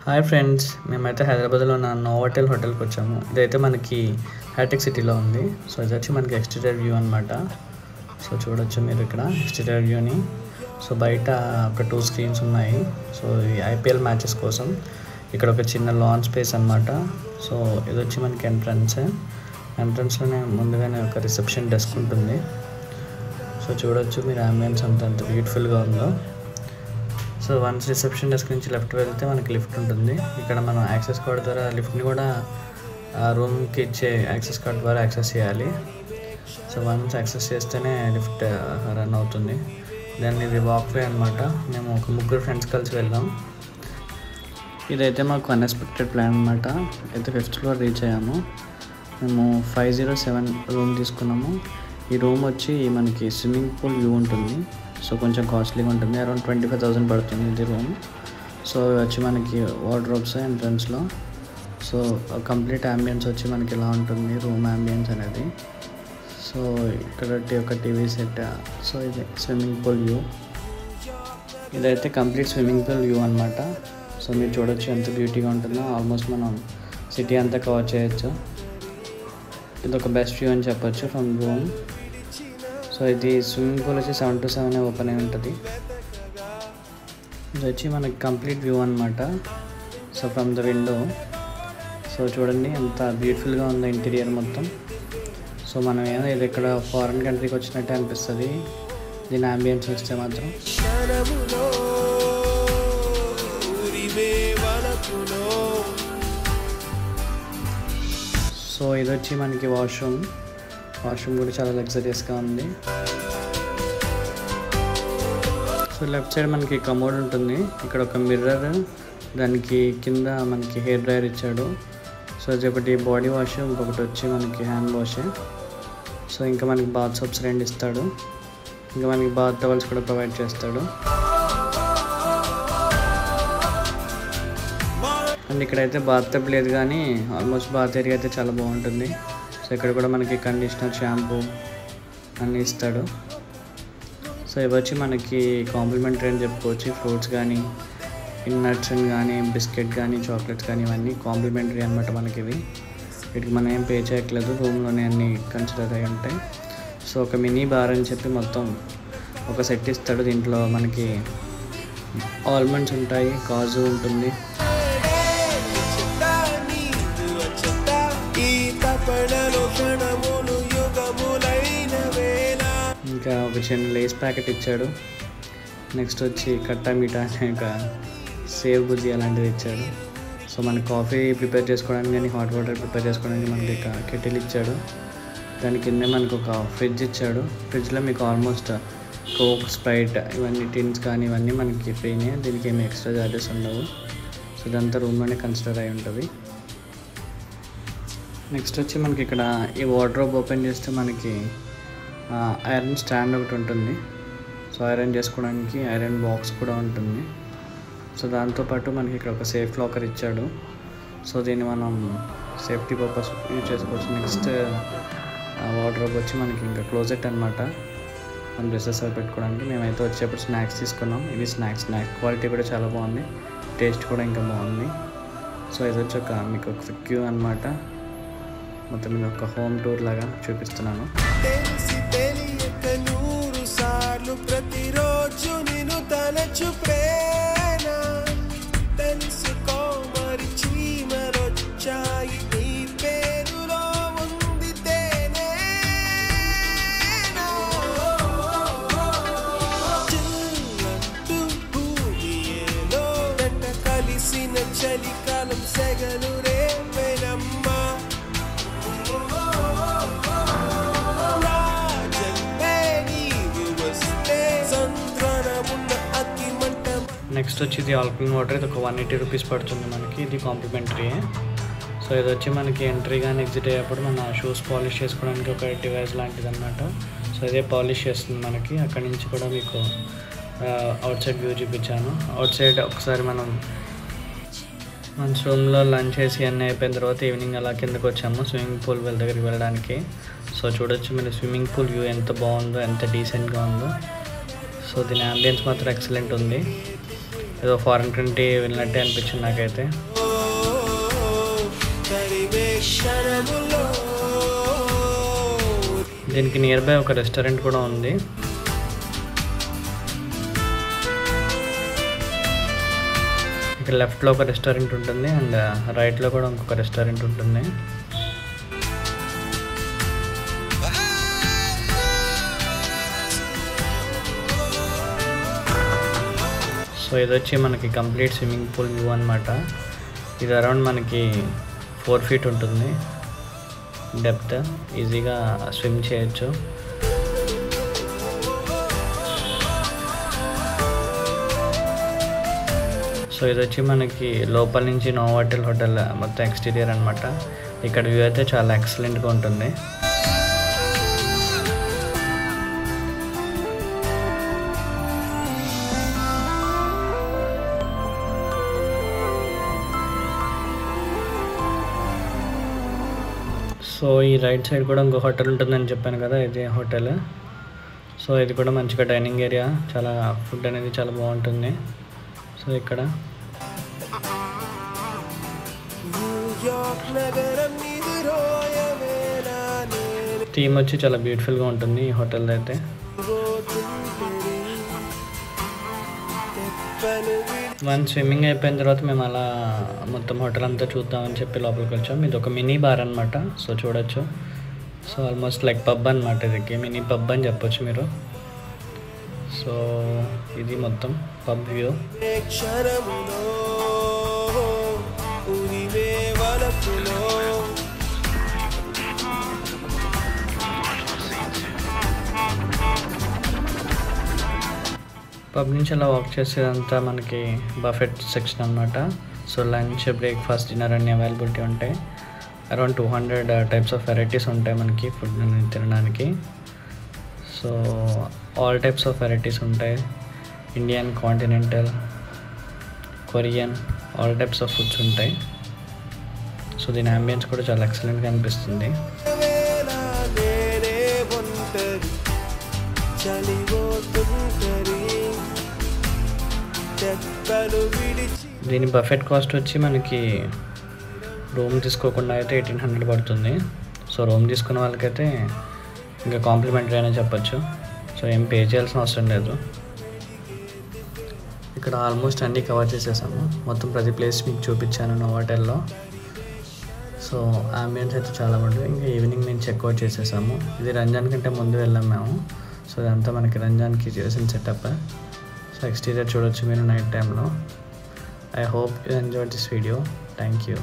Hi friends, మేమైతే హైదరాబాద్లో ఉన్న నోవాటెల్ హోటల్కి వచ్చాము. ఇదైతే మనకి హైటెక్ సిటీలో ఉంది. సో ఇది వచ్చి మనకి ఎక్స్టీరియర్ వ్యూ అనమాట. సో చూడొచ్చు మీరు ఇక్కడ ఎక్స్టీరియర్ వ్యూని. సో బయట ఒక 2 స్క్రీన్స్ ఉన్నాయి. సో ఈ ఐపీఎల్ మ్యాచెస్ కోసం ఇక్కడ ఒక చిన్న లాన్ స్పేస్ అనమాట. సో ఇది వచ్చి మనకి ఎంట్రన్స్లోనే ముందుగానే ఒక రిసెప్షన్ డెస్క్ ఉంటుంది. సో చూడొచ్చు మీరు అంబియన్స్ అంత బ్యూటిఫుల్గా ఉందో. సో వన్స్ రిసెప్షన్ డెస్క్ నుంచి లెఫ్ట్ వెళ్తే మనకి లిఫ్ట్ ఉంటుంది. ఇక్కడ మనం యాక్సెస్ కార్డ్ ద్వారా లిఫ్ట్ని కూడా రూమ్కి ఇచ్చే యాక్సెస్ కార్డ్ ద్వారా యాక్సెస్ చేయాలి. సో వన్స్ యాక్సెస్ చేస్తేనే లిఫ్ట్ రన్ అవుతుంది. దెన్ ఇది వాక్వే అనమాట. మేము ఒక 3 ఫ్రెండ్స్ కలిసి వెళ్ళాం. ఇదైతే మాకు అన్ఎక్స్పెక్టెడ్ ప్లాన్ అనమాట. అయితే 5th ఫ్లోర్ రీచ్ అయ్యాము. మేము 507 రూమ్ తీసుకున్నాము. ఈ రూమ్ వచ్చి మనకి స్విమ్మింగ్ పూల్ వ్యూ ఉంటుంది. సో కొంచెం కాస్ట్లీగా ఉంటుంది. అరౌండ్ 25,000 పడుతుంది ఇది రూమ్. సో వచ్చి మనకి వార్డ్రోబ్స్ ఎంట్రన్స్లో. సో కంప్లీట్ అంబియన్స్ వచ్చి మనకి ఎలా ఉంటుంది రూమ్ అంబియన్స్ అనేది. సో ఇక్కడ ఒక టీవీ సెట్. సో ఇది స్విమ్మింగ్ పూల్ వ్యూ. ఇదైతే కంప్లీట్ స్విమ్మింగ్ పూల్ వ్యూ అనమాట. సో మీరు చూడొచ్చు ఎంత బ్యూటీగా ఉంటుందో. ఆల్మోస్ట్ మనం సిటీ అంతా కవర్ చేయొచ్చు. ఇది ఒక బెస్ట్ వ్యూ అని చెప్పొచ్చు ఫ్రమ్ రూమ్. సో ఇది స్విమ్మింగ్ పూల్ వచ్చి 7 to 7 ఓపెన్ అయి ఉంటుంది. ఇది వచ్చి మనకి కంప్లీట్ వ్యూ అనమాట. So from the window. So చూడండి ఎంత బ్యూటిఫుల్గా ఉందో ఇంటీరియర్ మొత్తం. సో మనం ఏదో ఇది ఇక్కడ ఫారిన్ కంట్రీకి వచ్చినట్టే అనిపిస్తుంది దీని అంబియన్స్ వస్తే మాత్రం. సో ఇది వచ్చి మనకి వాష్రూమ్ కూడా చాలా లగ్జరియస్గా ఉంది. సో లెఫ్ట్ సైడ్ మనకి కమోడ్ ఉంటుంది. ఇక్కడ ఒక మిర్రర్, దానికి కింద మనకి హెయిర్ డ్రైయర్ ఇచ్చాడు. సో అది ఒకటి బాడీ వాష్, ఇంకొకటి వచ్చి మనకి హ్యాండ్ వాష్. సో ఇంకా మనకి బాత్ సోప్స్ 2 ఇస్తాడు. ఇంకా మనకి బాత్ టవల్స్ కూడా ప్రొవైడ్ చేస్తాడు. అండ్ ఇక్కడైతే బాత్ టబ్ లేదు కానీ ఆల్మోస్ట్ బాత్ ఏరియా అయితే చాలా బాగుంటుంది. సో ఇక్కడ కూడా మనకి కండిషనర్, షాంపూ అన్నీ ఇస్తాడు. సో ఇవి వచ్చి మనకి కాంప్లిమెంటరీ అని చెప్పుకోవచ్చు. ఫ్రూట్స్ కానీ, నట్స్ కానీ, బిస్కెట్ కానీ, చాక్లెట్స్ కానీ ఇవన్నీ కాంప్లిమెంటరీ అనమాట మనకి. వీటికి మనం ఏం పే చేయట్లేదు, రూమ్లోనే అన్నీ కన్సిడర్ అయి ఉంటాయి. సో ఒక మినీ బార్ అని చెప్పి మొత్తం ఒక సెట్ ఇస్తాడు. దీంట్లో మనకి ఆల్మండ్స్ ఉంటాయి, కాజు ఉంటుంది, ఇంకా ఒక చిన్న లేస్ ప్యాకెట్ ఇచ్చాడు. నెక్స్ట్ వచ్చి కట్టా మీఠా అనే ఒక సేవ్ బుజ్జి అలాంటిది ఇచ్చాడు. సో మనకి కాఫీ ప్రిపేర్ చేసుకోవడానికి కానీ, హాట్ వాటర్ ప్రిపేర్ చేసుకోవడానికి మనకి ఒక కెటిల్ ఇచ్చాడు. దాని కిందే మనకు ఒక ఫ్రిడ్జ్ ఇచ్చాడు. ఫ్రిడ్జ్లో మీకు ఆల్మోస్ట్ కోక్, స్ప్రైట్ ఇవన్నీ టిన్స్ కానీ ఇవన్నీ మనకి ఫ్రీనే. దీనికి ఏమి ఎక్స్ట్రా చార్జెస్ ఉండవు. సో ఇదంతా రూమ్లోనే కన్సిడర్ అయి ఉంటుంది. నెక్స్ట్ వచ్చి మనకి ఇక్కడ ఈ వార్డ్రోబ్ ఓపెన్ చేస్తే మనకి ఐరన్ స్టాండ్ ఒకటి ఉంటుంది. సో ఐరన్ చేసుకోవడానికి ఐరన్ బాక్స్ కూడా ఉంటుంది. సో దాంతోపాటు మనకి ఇక్కడ ఒక సేఫ్ లాకర్ ఇచ్చాడు. సో దీన్ని మనం సేఫ్టీ పర్పస్ యూజ్ చేసుకోవచ్చు. నెక్స్ట్ వార్డ్రోబ్ వచ్చి మనకి ఇంకా క్లోజెట్ అనమాట, మన డ్రెస్సెస్ అవి పెట్టుకోవడానికి. మేమైతే వచ్చేప్పుడు స్నాక్స్ తీసుకున్నాం. ఇది స్నాక్స్ క్వాలిటీ కూడా చాలా బాగుంది, టేస్ట్ కూడా ఇంకా బాగుంది. సో ఇది వచ్చి మీకు ఒక క్విక్ వ్యూ అనమాట. మొత్తం మీద ఒక హోమ్ టూర్ లాగా చూపిస్తున్నాను. ప్రతిరోజు నేను తలచుపేనా తెలుసుకో మరి చీమలొచ్చాయి నీ పేరులో ఉంది తేనే చిల్లంటూ భూమియేలో వెంట కలిసిన చలికాలం సెగలు రేపెనమ్మా. నెక్స్ట్ వచ్చి ఇది ఆల్కలీన్ వాటర్. ఇది ఒక 180 రూపీస్ పడుతుంది మనకి. ఇది కాంప్లిమెంటరీ. సో ఇది వచ్చి మనకి ఎంట్రీ కానీ ఎగ్జిట్ అయ్యేప్పుడు మన షూస్ పాలిష్ చేసుకోవడానికి ఒక డివైస్ లాంటిది అనమాట. సో ఇదే పాలిష్ చేస్తుంది మనకి. అక్కడి నుంచి కూడా మీకు అవుట్ సైడ్ వ్యూ చూపించాను. అవుట్ సైడ్ ఒకసారి మన రూమ్లో లంచ్ చేసి అన్నీ అయిపోయిన తర్వాత ఈవినింగ్ అలా కిందకు వచ్చాము స్విమ్మింగ్ పూల్ దగ్గరికి వెళ్ళడానికి. సో చూడొచ్చు మీరు స్విమ్మింగ్ పూల్ వ్యూ ఎంత బాగుందో, ఎంత డీసెంట్గా ఉందో. సో దీని అంబియన్స్ మాత్రం ఎక్సలెంట్ ఉంది. ఏదో ఫారెన్ కంట్రీ వెళ్ళినట్టే అనిపించింది నాకైతే. దీనికి నియర్ బై ఒక రెస్టారెంట్ కూడా ఉంది. ఇక్కడ లెఫ్ట్లో ఒక రెస్టారెంట్ ఉంటుంది అండ్ రైట్లో కూడా ఇంకొక రెస్టారెంట్ ఉంటుంది. సో ఇది వచ్చి మనకి కంప్లీట్ స్విమ్మింగ్ పూల్ వ్యూ అనమాట. ఇది అరౌండ్ మనకి 4 feet ఉంటుంది డెప్త్. ఈజీగా స్విమ్ చేయొచ్చు. సో ఇది వచ్చి మనకి లోపల నుంచి నోవాటెల్ హోటల్ మొత్తం ఎక్స్టీరియర్ అనమాట. ఇక్కడ వ్యూ అయితే చాలా ఎక్సలెంట్గా ఉంటుంది. సో ఈ రైట్ సైడ్ కూడా ఇంకో హోటల్ ఉంటుందని చెప్పాను కదా, ఇది హోటల్. సో ఇది కూడా మంచిగా డైనింగ్ ఏరియా, చాలా ఫుడ్ అనేది చాలా బాగుంటుంది. సో ఇక్కడ థీమ్ వచ్చి చాలా బ్యూటిఫుల్గా ఉంటుంది ఈ హోటల్ అయితే. వన్ స్విమ్మింగ్ అయిపోయిన తర్వాత మేము అలా మొత్తం హోటల్ అంతా చూద్దామని చెప్పి లోపలికి వచ్చాం. ఇది ఒక మినీ బార్ అనమాట. సో చూడొచ్చు. సో ఆల్మోస్ట్ లైక్ పబ్ అనమాట. ఇది మినీ పబ్ అని చెప్పొచ్చు మీరు. సో ఇది మొత్తం పబ్ వ్యూ. పబ్ నుంచి అలా వాక్ చేసేదంతా మనకి బఫెట్ సెక్షన్ అనమాట. సో లంచ్, బ్రేక్ఫాస్ట్, డిన్నర్ అన్నీ అవైలబిలిటీ ఉంటాయి. అరౌండ్ 200 టైప్స్ ఆఫ్ వెరైటీస్ ఉంటాయి మనకి ఫుడ్ తినడానికి. So all types of varieties ఉంటాయి. Indian, continental, Korean, all types of foods ఉంటాయి. సో దీని అంబియన్స్ కూడా చాలా ఎక్సలెంట్గా అనిపిస్తుంది. దీని బఫెట్ కాస్ట్ వచ్చి మనకి రూమ్ తీసుకోకుండా అయితే 1800 పడుతుంది. సో రూమ్ తీసుకున్న వాళ్ళకైతే ఇంకా కాంప్లిమెంటరీ అనే చెప్పచ్చు. సో ఏం పే చేయాల్సిన అవసరం లేదు. ఇక్కడ ఆల్మోస్ట్ అన్నీ కవర్ చేసేసాము. మొత్తం ప్రతి ప్లేస్ మీకు చూపించాను నోవాటెల్లో. సో అంబియన్స్ అయితే చాలా బాగుంటుంది. ఇంకా ఈవినింగ్ మేము చెక్అవుట్ చేసేసాము. ఇది రంజాన్ కంటే ముందు వెళ్ళాము మేము. సో ఇదంతా మనకి రంజాన్కి చేసిన సెటప్. సో ఎక్స్టీరియర్ చూడొచ్చు మీరు నైట్ టైంలో. I hope you enjoyed this video. Thank you.